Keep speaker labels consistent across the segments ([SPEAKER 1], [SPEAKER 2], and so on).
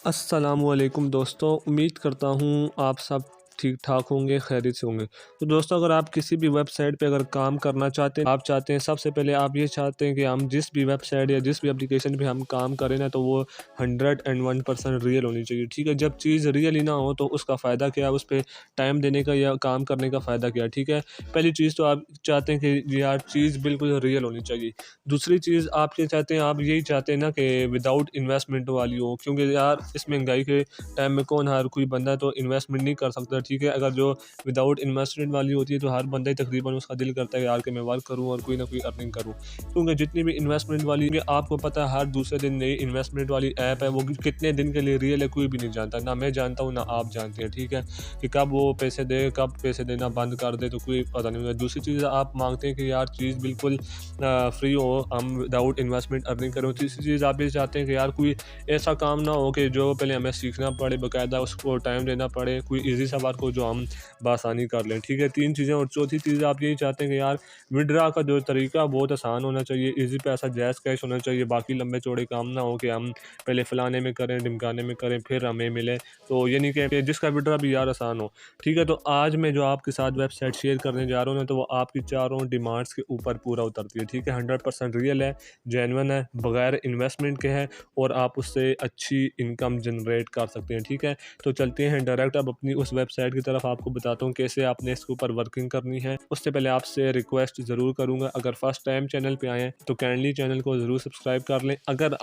[SPEAKER 1] अस्सलामुअलैकुम दोस्तों, उम्मीद करता हूँ आप सब ठीक ठाक होंगे, खैरियत से होंगे। तो दोस्तों, अगर आप किसी भी वेबसाइट पे अगर काम करना चाहते हैं, आप चाहते हैं सबसे पहले आप ये चाहते हैं कि हम जिस भी वेबसाइट या जिस भी एप्लीकेशन पे हम काम करें ना, तो वो 101% रियल होनी चाहिए, ठीक है। जब चीज़ रियल ही ना हो तो उसका फ़ायदा क्या है, उस पे टाइम देने का या काम करने का फ़ायदा क्या है, ठीक है। पहली चीज़ तो आप चाहते हैं कि यार चीज़ बिल्कुल रियल होनी चाहिए। दूसरी चीज़ आप ये चाहते हैं, आप यही चाहते हैं ना कि विदाउट इन्वेस्टमेंट वाली हो, क्योंकि यार इस महंगाई के टाइम में कौन हर कोई बंदा तो इन्वेस्टमेंट नहीं कर सकता, ठीक है। अगर जो विदाउट इन्वेस्टमेंट वाली होती है तो हर बंदा ही तकरीबन उसका दिल करता है यार कि मैं वर्क करूँ और कोई ना कोई अर्निंग करूँ, क्योंकि जितनी भी इन्वेस्टमेंट वाली है, आपको पता है हर दूसरे दिन नई इन्वेस्टमेंट वाली ऐप है, वो कितने दिन के लिए रियल है कोई भी नहीं जानता, ना मैं जानता हूँ ना आप जानते हैं, ठीक है। कि कब वो पैसे दे, कब पैसे देना बंद कर दे, तो कोई पता नहीं होता। दूसरी चीज़ आप मांगते हैं कि यार चीज़ बिल्कुल फ्री हो, हम विदाउट इन्वेस्टमेंट अर्निंग करें। तीसरी चीज़ आप ये चाहते हैं कि यार कोई ऐसा काम ना हो कि जो पहले हमें सीखना पड़े, बाकायदा उसको टाइम देना पड़े, कोई ईज़ी सा वर्क हो जो हम बआसानी कर लें, ठीक है। 3 चीज़ें। और चौथी चीज़ आप यही चाहते हैं कि यार विथड्रॉ का जो तरीका बहुत आसान होना चाहिए, ईज़ी पैसा जैज़ कैश होना चाहिए, बाकी लंबे चौड़े काम ना हो कि हम पहले फलाने में करें, ढिमकाने में करें, फिर हमें मिले। तो ये नहीं कि जिसका विथड्रॉ भी यार आसान हो, ठीक है। तो आज मैं जो आपके साथ वेबसाइट शेयर करने जा रहा हूँ ना, तो वो आपकी चारों डिमांड्स के ऊपर पूरा उतरती है, ठीक है। 100% रियल है, जेन्युइन है, बगैर इन्वेस्टमेंट के है, और आप उससे अच्छी इनकम जनरेट कर सकते हैं, ठीक है। तो चलते हैं डायरेक्ट अब अपनी उस वेबसाइट की तरफ, आपको बताता हूँ कैसे आपने इसके ऊपर वर्किंग करनी है। उससे पहले आपसे रिक्वेस्ट ज़रूर करूँगा, अगर फर्स्ट टाइम चैनल पे आए हैं तो काइंडली चैनल को ज़रूर सब्सक्राइब कर लें, अगर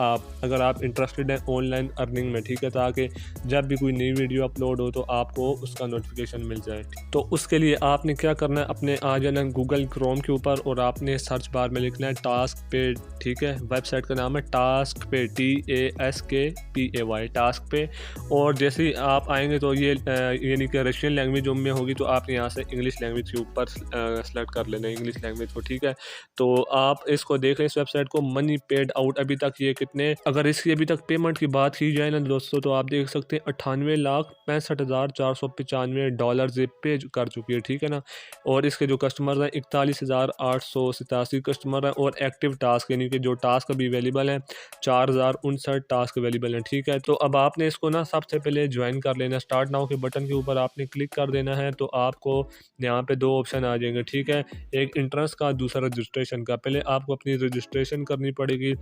[SPEAKER 1] आप इंटरेस्टेड हैं ऑनलाइन अर्निंग में, ठीक है, ताकि जब भी कोई नई वीडियो अपलोड हो तो आपको उसका नोटिफिकेशन मिल जाए। तो उसके लिए आपने क्या करना है, अपने आ जाना गूगल क्रोम के ऊपर और आपने सर्च बार में लिखना है टास्क पे, ठीक है। वेबसाइट का नाम है टास्क पे, TASKPAY, टास्क पे। और जैसे ही आप आएंगे तो ये यानी कि रशियन लैंग्वेज में होगी, तो आपने यहाँ से इंग्लिश लैंग्वेज के ऊपर सेलेक्ट कर लेना है, इंग्लिश लैंग्वेज को, ठीक है। तो आप इसको देख रहे हैं इस वेबसाइट को, मनी पेड आउट अभी तक ये कितने, अगर इसकी अभी तक पेमेंट की बात की जाए ना दोस्तों, तो आप देख सकते हैं 98,65,495 ये पे कर चुकी है, ठीक है ना। और इसके जो कस्टमर हैं 41,887 कस्टमर हैं, और एक्टिव टास्क यानी कि जो टास्क अभी अवेलेबल हैं 4,059 टास्क अवेलेबल हैं, ठीक है। तो अब आपने इसको ना सबसे पहले ज्वाइन कर लेना, स्टार्ट नाउ के बटन के ऊपर आपने क्लिक कर देना है, तो आपको यहाँ पे दो ऑप्शन आ जाएंगे, ठीक है। एक इंट्रेंस का, दूसरा रजिस्ट्रेशन का। पहले आपको अपनी रजिस्ट्रेशन करनी पड़ेगी,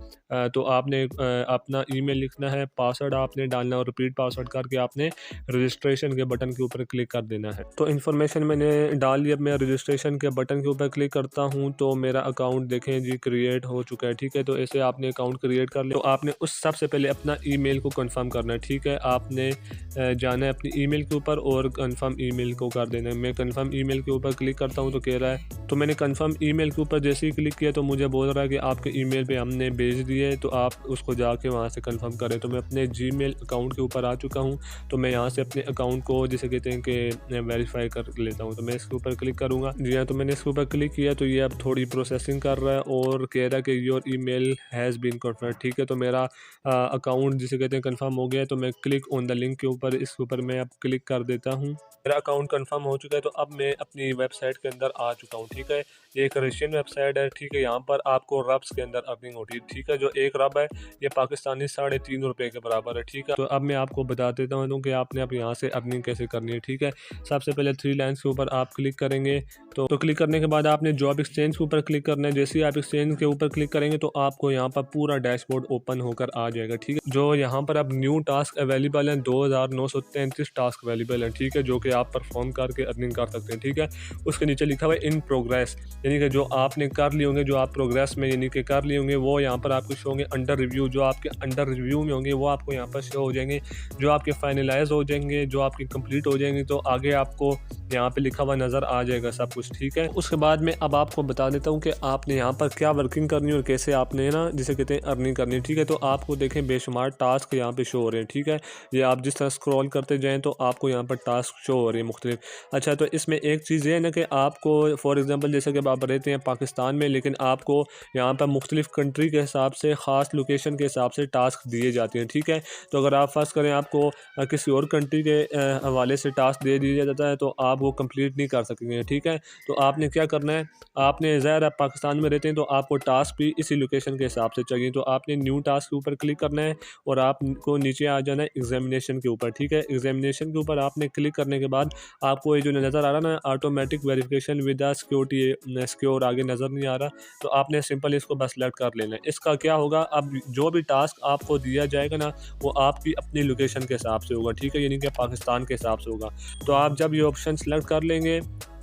[SPEAKER 1] तो आपने अपना ईमेल लिखना है, पासवर्ड आपने डालना, और रिपीट पासवर्ड करके आपने रजिस्ट्रेशन के बटन के ऊपर क्लिक कर देना है। तो इन्फॉर्मेशन मैंने डाल ली, अब मैं रजिस्ट्रेशन के बटन के ऊपर क्लिक करता हूँ, तो मेरा अकाउंट देखें जी क्रिएट हो चुका है, ठीक है। तो ऐसे आपने अकाउंट क्रिएट कर लिया, तो आपने उस सबसे पहले अपना ईमेल को कंफर्म करना है, ठीक है। आपने जाना है अपनी ईमेल के ऊपर और कंफर्म ईमेल को कर देना है। मैं कंफर्म ईमेल के ऊपर क्लिक करता हूँ, तो कह रहा है, तो मैंने कंफर्म ईमेल के ऊपर जैसे ही क्लिक किया तो मुझे बोल रहा है कि आपके ईमेल पे हमने भेज दिए, तो आप उसको जाके वहाँ से कंफर्म करें। तो मैं अपने जीमेल अकाउंट के ऊपर आ चुका हूँ, तो मैं यहाँ से अपने अकाउंट को जिसे कहते हैं कि वेरीफाई कर लेता हूँ, तो मैं इसके ऊपर क्लिक करूँगा। जी हाँ, तो मैंने इसके ऊपर क्लिक किया, तो ये अब थोड़ी प्रोसेसिंग कर रहा है और कह रहा है कि your email has been confirm, ठीक है। तो मेरा अकाउंट जिसे कहते हैं कंफर्म हो गया है, तो मैं क्लिक ऑन द लिंक के ऊपर, इसके ऊपर मैं अब क्लिक कर देता हूँ। मेरा अकाउंट कंफर्म हो चुका है, तो अब मैं अपनी वेबसाइट के अंदर आ चुका हूँ, ठीक है। ये एक रशियन वेबसाइट है, ठीक है। यहाँ पर आपको रब्स के अंदर अर्निंग होती है, ठीक है। जो एक रब है ये पाकिस्तानी 3.5 रुपये के बराबर है, ठीक है। तो अब मैं आपको बता देता हूँ कि आपने अब यहाँ से अर्निंग कैसे करनी है, ठीक है। सबसे पहले 3 लाइन्स के ऊपर आप क्लिक करेंगे, तो क्लिक करने के बाद आपने जॉब एक्सचेंज के ऊपर क्लिक करना है। जैसे ही आप एक्सचेंज के ऊपर क्लिक करेंगे तो आपको यहाँ पर पूरा डैशबोर्ड ओपन होकर आ जाएगा, ठीक है। जो यहाँ पर अब न्यू टास्क अवेलेबल हैं 2,933 टास्क अवेलेबल हैं, ठीक है, जो कि आप परफॉर्म करके अर्निंग कर सकते हैं, ठीक है। उसके नीचे लिखा हुआ है इन प्रोग्रेस, यानी कि जो आपने कर लिए होंगे, जो आप प्रोग्रेस में यानी कि कर लिए होंगे, वो यहाँ पर आपको शो होंगे। अंडर रिव्यू, जो आपके अंडर रिव्यू में होंगे वो आपको यहाँ पर शो हो जाएंगे। जो आपके फाइनलाइज हो जाएंगे, जो आपके कंप्लीट हो जाएंगे, तो आगे आपको यहाँ पे लिखा हुआ नज़र आ जाएगा सब कुछ, ठीक है। उसके बाद मैं अब आपको बता देता हूँ कि आपने यहाँ पर क्या वर्किंग करनी है और कैसे आपने ना जिसे कहते हैं अर्निंग करनी है, ठीक है। तो आपको देखें बेशुमार टास्क यहाँ पे शो हो रहे हैं, ठीक है। ये आप जिस तरह स्क्रॉल करते जाएँ तो आपको यहाँ पर टास्क शो हो रही है मुख्तलिफ। अच्छा, तो इसमें एक चीज़ ये है ना कि आपको फॉर एग्ज़ाम्पल जैसे कि अब आप रहते हैं पाकिस्तान में, लेकिन आपको यहाँ पर मुख्तलिफ कंट्री के हिसाब से ख़ास लोकेशन के हिसाब से टास्क दिए जाते हैं, ठीक है। तो अगर आप फ़र्ज़ करें आपको किसी और कंट्री के हवाले से टास्क दे दिया जाता है तो आप वो कंप्लीट नहीं कर सकेंगे, ठीक है। तो आपने क्या करना है, आपने ज़ाहिर आप पाकिस्तान में रहते हैं तो आपको टास्क भी इसी लोकेशन के हिसाब से चाहिए। तो आपने न्यू टास्क के ऊपर क्लिक करना है और आपको नीचे आ जाना है एग्जामिनेशन के ऊपर, ठीक है। एग्जामिनेशन के ऊपर आपने क्लिक करने के बाद आपको ये जो नज़र आ रहा है ना automatic verification with the security secure आगे नज़र नहीं आ रहा, तो आपने सिंपल इसको बस सेलेक्ट कर लेना है। इसका क्या होगा, अब जो भी टास्क आपको दिया जाएगा ना वो आपकी अपनी लोकेशन के हिसाब से होगा, ठीक है, यानी कि पाकिस्तान के हिसाब से होगा। तो आप जब ये ऑप्शन सेलेक्ट कर लेंगे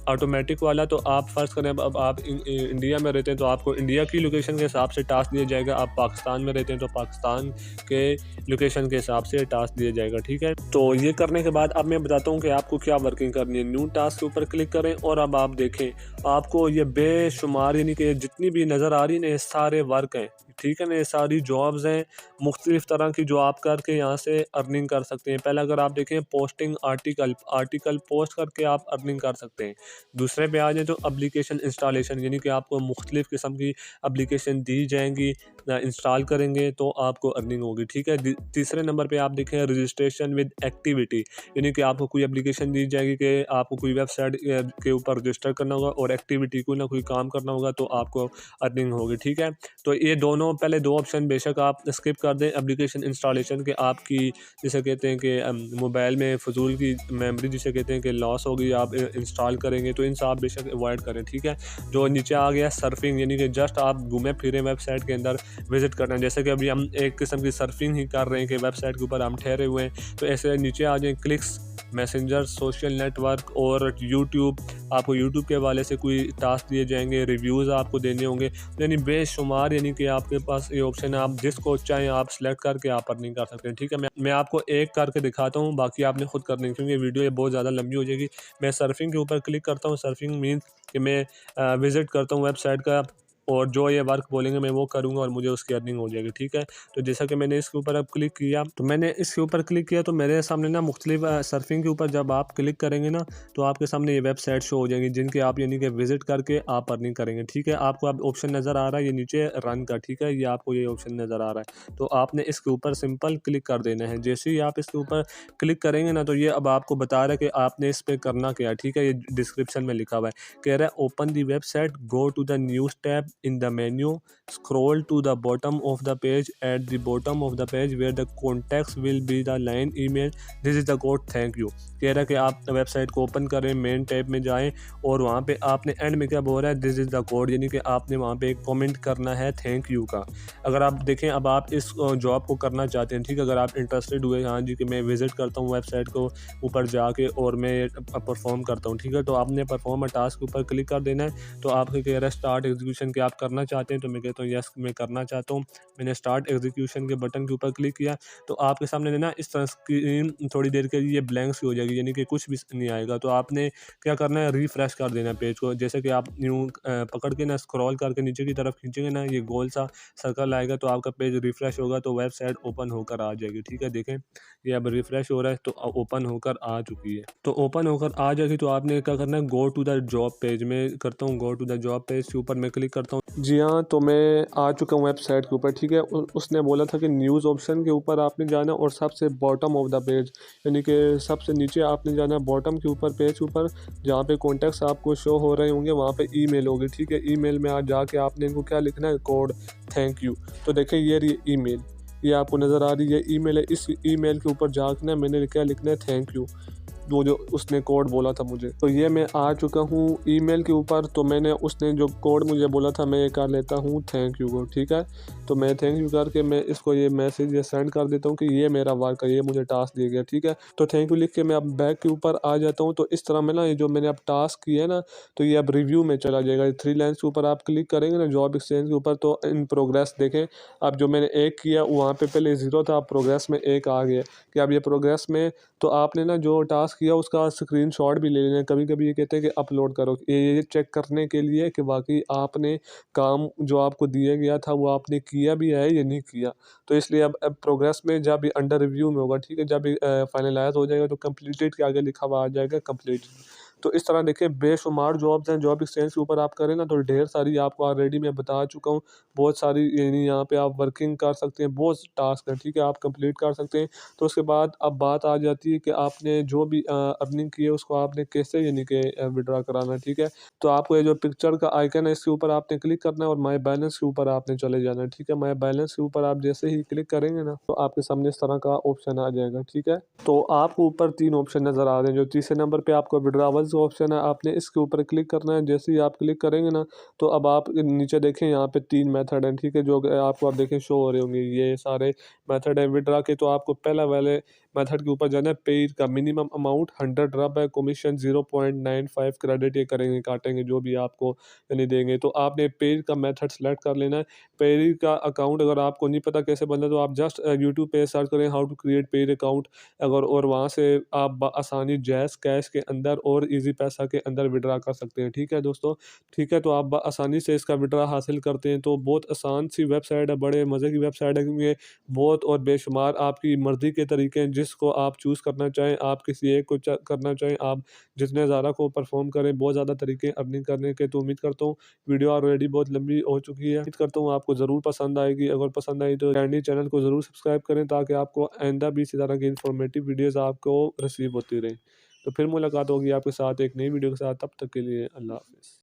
[SPEAKER 1] ऑटोमेटिक वाला, तो आप फ़र्ज़ करें अब आप इंडिया में रहते हैं तो आपको इंडिया की लोकेशन के हिसाब से टास्क दिया जाएगा। आप पाकिस्तान में रहते हैं तो पाकिस्तान के लोकेशन के हिसाब से टास्क दिया जाएगा, ठीक है। तो ये करने के बाद अब मैं बताता हूँ कि आपको क्या वर्किंग करनी है। न्यू टास्क के ऊपर क्लिक करें और अब आप देखें आपको ये बेशुमार यानी कि जितनी भी नज़र आ रही है ना ये सारे वर्क हैं, ठीक है ना, ये सारी जॉब्स हैं मुख्तलिफ़ तरह की जो आप करके यहाँ से अर्निंग कर सकते हैं। पहले अगर आप देखें पोस्टिंग आर्टिकल पोस्ट करके आप अर्निंग कर सकते हैं। दूसरे पे आ जाए तो एप्लीकेशन इंस्टॉलेशन, यानी कि आपको मुख्तलिफ़ किस्म की एप्लीकेशन दी जाएंगी, इंस्टॉल करेंगे तो आपको अर्निंग होगी, ठीक है। तीसरे नंबर पे आप देखें रजिस्ट्रेशन विद एक्टिविटी, यानी कि आपको कोई एप्लीकेशन दी जाएगी कि आपको कोई वेबसाइट के ऊपर रजिस्टर करना होगा और एक्टिविटी कोई ना कोई काम करना होगा तो आपको अर्निंग होगी, ठीक है। तो ये दोनों पहले दो ऑप्शन बेशक आप स्किप कर दें। एप्लीकेशन इंस्टॉलेशन के आपकी जिसे कहते हैं कि मोबाइल में फजूल की मेमोरी जिसे कहते हैं कि लॉस होगी, आप इंस्टॉल करेंगे तो इनसे आप बेशक अवॉइड करें, ठीक है। जो नीचे आ गया सर्फिंग, यानी कि जस्ट आप घूमे फिरे वेबसाइट के अंदर विजिट करना है, जैसे कि अभी हम एक किस्म की सर्फिंग ही कर रहे हैं कि वेबसाइट के ऊपर हम ठहरे हुए हैं। तो ऐसे नीचे आ जाए क्लिक्स, मैसेंजर, सोशल नेटवर्क और यूट्यूब, आपको यूट्यूब के हवाले से कोई टास्क दिए जाएंगे, रिव्यूज़ आपको देने होंगे, यानी बेशुमार, यानी कि आपके पास ये ऑप्शन है, आप जिसको चाहें आप सेलेक्ट करके आप अर्निंग कर सकते हैं, ठीक है। मैं आपको एक करके दिखाता हूँ, बाकी आपने खुद करनी है क्योंकि वीडियो ये बहुत ज़्यादा लंबी हो जाएगी। मैं सर्फिंग के ऊपर क्लिक करता हूँ। सर्फिंग मीन्स कि मैं विज़िट करता हूँ वेबसाइट का और जो ये वर्क बोलेंगे मैं वो करूँगा और मुझे उसकी अर्निंग हो जाएगी, ठीक है। तो जैसा कि मैंने इसके ऊपर अब क्लिक किया, तो मैंने इसके ऊपर क्लिक किया तो मेरे सामने ना मुख्तलिफ सर्फिंग के ऊपर जब आप क्लिक करेंगे ना तो आपके सामने ये वेबसाइट शो हो जाएंगी जिनके आप यानी कि विजिट करके आप अर्निंग करेंगे, ठीक है। आपको अब ऑप्शन नज़र आ रहा है ये नीचे रन का, ठीक है, ये आपको ये ऑप्शन नज़र आ रहा है, तो आपने इसके ऊपर सिंपल क्लिक कर देना है। जैसे ही आप इसके ऊपर क्लिक करेंगे ना तो ये अब आपको बता रहा है कि आपने इस पर करना क्या है, ठीक है। ये डिस्क्रिप्शन में लिखा हुआ है, कह रहा है open the website, go to the news tab in the menu, scroll to the bottom of the page, at the bottom of the page where the context will be the line email, this is the code, thank you। कह रहा है कि आप website को open करें, main tab में जाएं और वहाँ पे आपने एंड में क्या बोल रहा है, दिस इज़ द कोड, यानी कि आपने वहाँ पे एक कमेंट करना है थैंक यू का। अगर आप देखें अब आप इस जॉब को करना चाहते हैं, ठीक है, अगर आप इंटरेस्टेड हुए हाँ जी कि मैं विज़िट करता हूँ वेबसाइट को ऊपर जाके और मैं परफॉर्म करता हूँ, ठीक है, तो आपने परफॉर्म टास्क के ऊपर क्लिक कर देना है। तो आपके कह रहा है स्टार्ट एग्जीक्यूशन के आप करना चाहते हैं, तो मैं कहता हूँ यस मैं करना चाहता हूँ। मैंने स्टार्ट एग्जीक्यूशन के बटन के ऊपर क्लिक किया तो आपके सामने ना इस तरह स्क्रीन थोड़ी देर के लिए ब्लैंक सी हो जाएगी, यानी कि कुछ भी नहीं आएगा। तो आपने क्या करना है, रिफ्रेश कर देना पेज को, जैसे कि आप यूँ पकड़ के ना स्क्रॉल करके नीचे की तरफ खींचेंगे ना ये गोल सा सर्कल आएगा तो आपका पेज रिफ्रेश होगा तो वेबसाइट ओपन होकर आ जाएगी, ठीक है। देखें ये अब रिफ्रेश हो रहा है तो ओपन होकर आ चुकी है। तो ओपन होकर आ जाएगी तो आपने क्या करना है, go to the job page में करता हूँ, go to the job page के ऊपर मैं क्लिक करता हूँ। जी हाँ, तो मैं आ चुका हूँ वेबसाइट के ऊपर, ठीक है। उसने बोला था कि न्यूज़ ऑप्शन के ऊपर आपने जाना और सबसे बॉटम ऑफ द पेज, यानी कि सबसे नीचे आपने जाना बॉटम के ऊपर पेज के ऊपर जहाँ पे कॉन्टैक्ट्स आपको शो हो रहे होंगे वहाँ पे ईमेल होगी, ठीक है। ईमेल में आज जाके आपने इनको क्या लिखना है, कोड थैंक यू। तो देखें ये ईमेल ये आपको नज़र आ रही है, ईमेल है। इस ईमेल के ऊपर जाके मैंने क्या लिखना है, थैंक यू, वो जो उसने कोड बोला था मुझे। तो ये मैं आ चुका हूँ ईमेल के ऊपर, तो मैंने उसने जो कोड मुझे बोला था मैं ये कर लेता हूँ थैंक यू को, ठीक है। तो मैं थैंक यू करके मैं इसको ये मैसेज ये सेंड कर देता हूँ कि ये मेरा वर्क है, ये मुझे टास्क दिया गया, ठीक है। तो थैंक यू लिख के मैं अब बैक के ऊपर आ जाता हूँ। तो इस तरह में ना ये जो मैंने अब टास्क किया है ना तो ये अब रिव्यू में चला जाएगा। 3 लाइन्स के ऊपर आप क्लिक करेंगे ना जॉब एक्सचेंज के ऊपर तो इन प्रोग्रेस देखें, अब जो मैंने एक किया वहाँ पे पहले 0 था, अब प्रोग्रेस में 1 आ गया कि अब ये प्रोग्रेस में। तो आपने ना जो टास्क टास्क किया उसका स्क्रीनशॉट भी ले लेना। कभी-कभी ये कहते हैं कि अपलोड करो, ये चेक करने के लिए कि वाक़ई आपने काम जो आपको दिया गया था वो आपने किया भी है या नहीं किया। तो इसलिए अब प्रोग्रेस में जब ये अंडर रिव्यू में होगा, ठीक है, जब ये फाइनलाइज़ हो जाएगा तो कंप्लीटेड के आगे लिखा हुआ आ जाएगा कंप्लीट। तो इस तरह देखिए बेशुमार जॉब्स हैं, जॉब एक्सचेंज के ऊपर आप करें ना तो ढेर सारी आपको ऑलरेडी मैं बता चुका हूँ। बहुत सारी यानी यहाँ पे आप वर्किंग कर सकते हैं, बहुत टास्क हैं, ठीक है, आप कंप्लीट कर सकते हैं। तो उसके बाद अब बात आ जाती है कि आपने जो भी अर्निंग की है उसको आपने कैसे यानी कि विड्रॉ कराना है, ठीक है। तो आपको ये जो पिक्चर का आइकन है इसके ऊपर आपने क्लिक करना है और माय बैलेंस के ऊपर आपने चले जाना है, ठीक है। माय बैलेंस के ऊपर आप जैसे ही क्लिक करेंगे ना तो आपके सामने इस तरह का ऑप्शन आ जाएगा, ठीक है। तो आपको ऊपर 3 ऑप्शन नज़र आ रहे हैं, जो तीसरे नंबर पे आपको विड्रॉवल्स का ऑप्शन है, आपने इसके ऊपर क्लिक करना है। जैसे ही आप क्लिक करेंगे ना तो अब आप नीचे देखें यहाँ पे 3 मेथड हैं, ठीक है, जो आपको आप देखें शो हो रहे होंगे ये सारे मेथड हैं विड्रॉ के। तो आपको पहला वाले मेथड के ऊपर जाना है। पे का मिनिमम अमाउंट 100 रब है, कमीशन 0.95 क्रेडिट ये करेंगे, काटेंगे जो भी आपको यानी देंगे। तो आपने पे का मेथड सेलेक्ट कर लेना है। पे का अकाउंट अगर आपको नहीं पता कैसे बनना है तो आप जस्ट यूट्यूब पे सर्च करें हाउ टू क्रिएट पे अकाउंट, अगर और वहाँ से आप आसानी जैज़ कैश के अंदर और इजी पैसा के अंदर विड्रा कर सकते हैं, ठीक है दोस्तों। ठीक है, तो आप आसानी से इसका विड्रा हासिल करते हैं। तो बहुत आसान सी वेबसाइट है, बड़े मज़े की वेबसाइट है, क्योंकि ये बहुत और बेशुमार आपकी मर्ज़ी के तरीके हैं, जिसको आप चूज़ करना चाहें, आप किसी एक को करना चाहें, आप जितने ज़्यादा को परफॉर्म करें, बहुत ज़्यादा तरीके अर्निंग करने के। तो उम्मीद करता हूँ वीडियो ऑलरेडी बहुत लंबी हो चुकी है, उम्मीद करता हूँ आपको ज़रूर पसंद आएगी। अगर पसंद आई तो कैंडी चैनल को ज़रूर सब्सक्राइब करें ताकि आपको आइंदा भी इसी तरह की इन्फॉर्मेटिव वीडियोज़ आपको रिसीव होती रहें। तो फिर मुलाकात होगी आपके साथ एक नई वीडियो के साथ, तब तक के लिए अल्लाह हाफ़िज़।